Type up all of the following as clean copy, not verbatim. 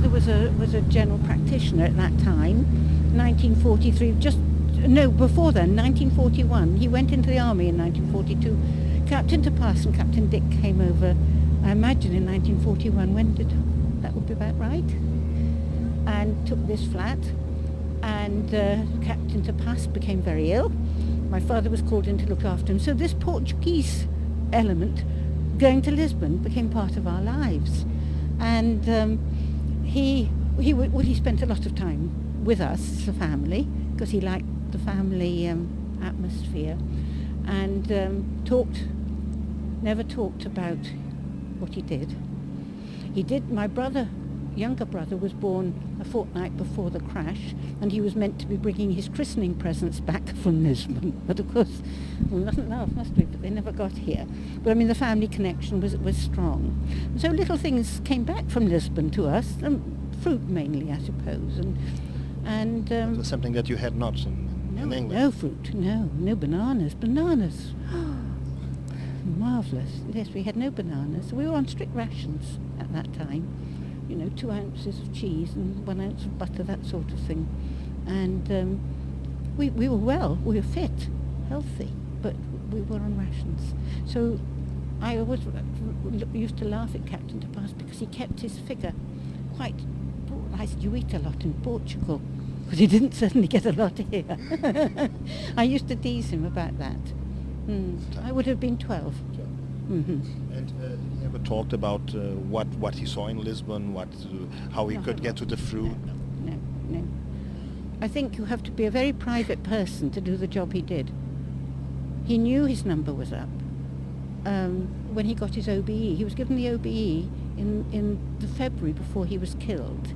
father was a general practitioner at that time, 1943, before then, 1941. He went into the army in 1942. Captain Tepas and Captain Dick came over, I imagine in 1941. That would be about right? And took this flat, and Captain Tepas became very ill. My father was called in to look after him. So this Portuguese element, going to Lisbon, became part of our lives. And he spent a lot of time with us, the family, because he liked the family atmosphere, and never talked about what he did. My younger brother was born a fortnight before the crash, and he was meant to be bringing his christening presents back from Lisbon. But of course, we mustn't laugh, must we? But they never got here. But I mean, the family connection was strong. And so little things came back from Lisbon to us, fruit mainly, I suppose. And so something that you had not in England? No fruit, no bananas. Bananas, marvellous. Yes, we had no bananas. We were on strict rations at that time. 2 ounces of cheese and 1 ounce of butter, that sort of thing. And we were fit, healthy, but we were on rations. So I always used to laugh at Captain Tepas because he kept his figure quite... I said, you eat a lot in Portugal, because he didn't certainly get a lot here. I used to tease him about that. I would have been 12. Mm-hmm. And did he ever talked about what he saw in Lisbon, how he could get to the fruit? No. I think you have to be a very private person to do the job he did. He knew his number was up. When he got his OBE, he was given the OBE in the February before he was killed.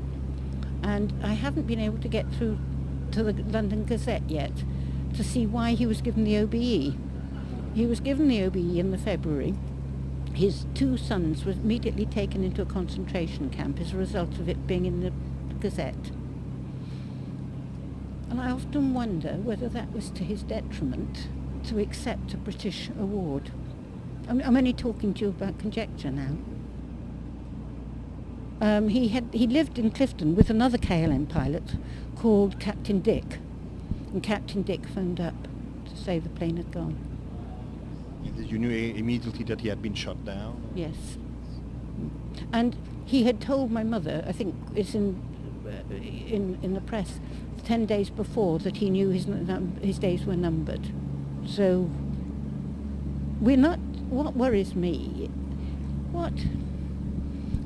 And I haven't been able to get through to the London Gazette yet to see why he was given the OBE. He was given the OBE in the February. His 2 sons were immediately taken into a concentration camp as a result of it being in the Gazette. And I often wonder whether that was to his detriment to accept a British award. I'm only talking to you about conjecture now. He lived in Clifton with another KLM pilot called Captain Dick, and Captain Dick phoned up to say the plane had gone. You knew immediately that he had been shot down? Yes. And he had told my mother, I think it's in the press, 10 days before, that he knew his days were numbered. So what worries me,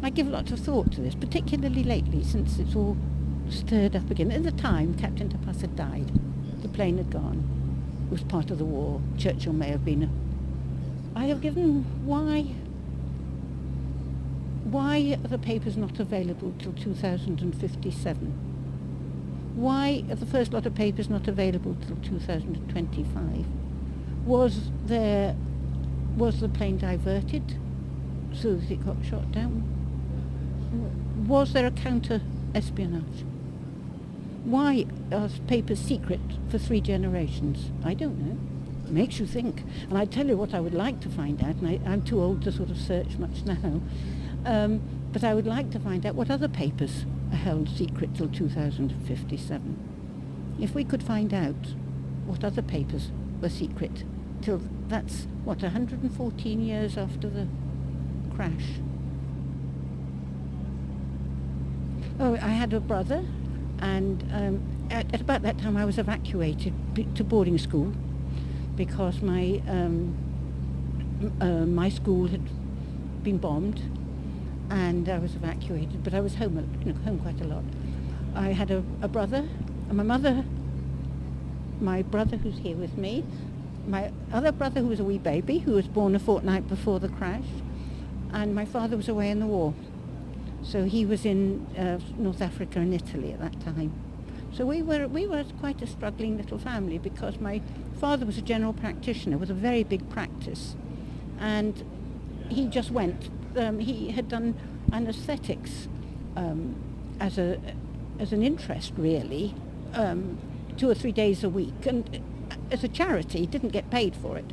I give lots of thought to this, particularly lately, since it's all stirred up again. At the time, Captain Tepas had died. The plane had gone. It was part of the war. Churchill may have been I have given why are the papers not available till 2057? Why are the first lot of papers not available till 2025? Was the plane diverted so that it got shot down? Was there a counter-espionage? Why are papers secret for 3 generations? I don't know. It makes you think. And I tell you what I would like to find out, and I'm too old to sort of search much now, but I would like to find out what other papers are held secret till 2057. If we could find out what other papers were secret till, that's, 114 years after the crash. Oh, I had a brother, and at about that time I was evacuated to boarding school because my school had been bombed, and I was evacuated. But I was home quite a lot. I had a brother, and my brother who's here with me, my other brother who was a wee baby who was born a fortnight before the crash, and my father was away in the war. So he was in North Africa and Italy at that time. So we were quite a struggling little family because my father was a general practitioner with a very big practice, and he just went. He had done anaesthetics as an interest, really, 2 or 3 days a week, and as a charity. He didn't get paid for it.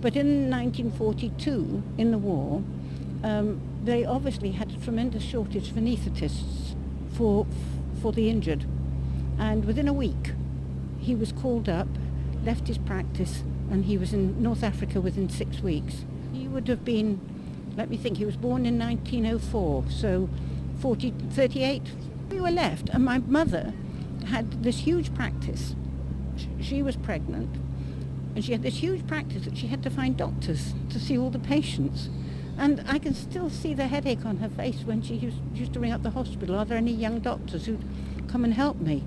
But in 1942, in the war, they obviously had a tremendous shortage of anaesthetists for the injured. And within a week, he was called up, left his practice, and he was in North Africa within 6 weeks. He would have been, let me think, he was born in 1904, so 38. We were left, and my mother had this huge practice. She was pregnant, and she had this huge practice that she had to find doctors to see all the patients. And I can still see the headache on her face when she used to ring up the hospital. Are there any young doctors who'd come and help me?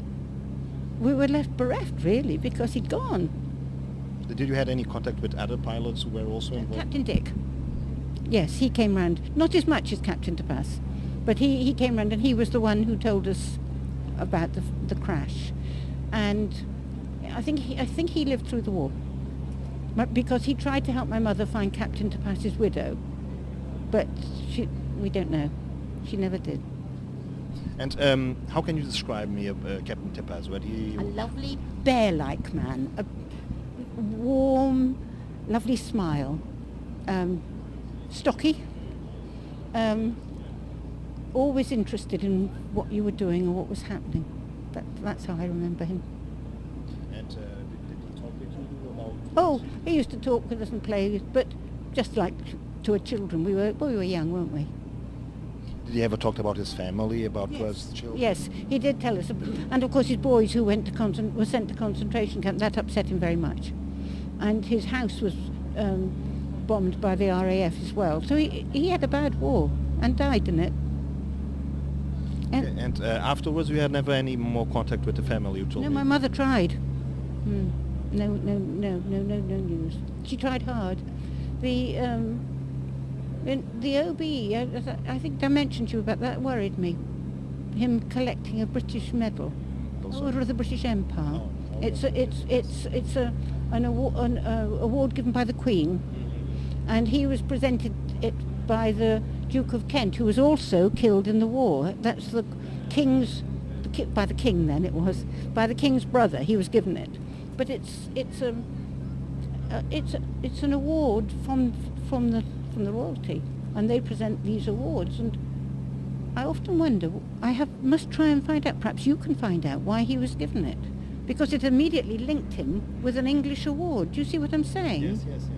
We were left bereft, really, because he'd gone. Did you have any contact with other pilots who were also involved? Captain Dick. Yes, he came round. Not as much as Captain Tepas, but he came round, and he was the one who told us about the crash. And I think he lived through the war, because he tried to help my mother find Captain Tepas's widow, but we don't know. She never did. And how can you describe me Captain Tepas? A lovely bear-like man, a warm, lovely smile, stocky, always interested in what you were doing or what was happening. That's how I remember him. And did he talk with you about... Oh, he used to talk with us and play, but just like to a children. We were young, weren't we? Did he ever talk about his family, about his children? Yes, he did tell us. And of course his boys who were sent to concentration camp, that upset him very much. And his house was bombed by the RAF as well. So he had a bad war and died in it. And afterwards you had never any more contact with the family, you told me? No, my mother tried. No news. She tried hard. The OB, I think I mentioned to you about that, worried me. Him collecting a British medal, Order of the British Empire. It's an award given by the Queen, and he was presented it by the Duke of Kent, who was also killed in the war. That's the King's, by the King then it was, by the King's brother. He was given it, but it's an award from the royalty, and they present these awards. And I often wonder, must try and find out, perhaps you can find out why he was given it, because it immediately linked him with an English award. Do you see what I'm saying? Yes.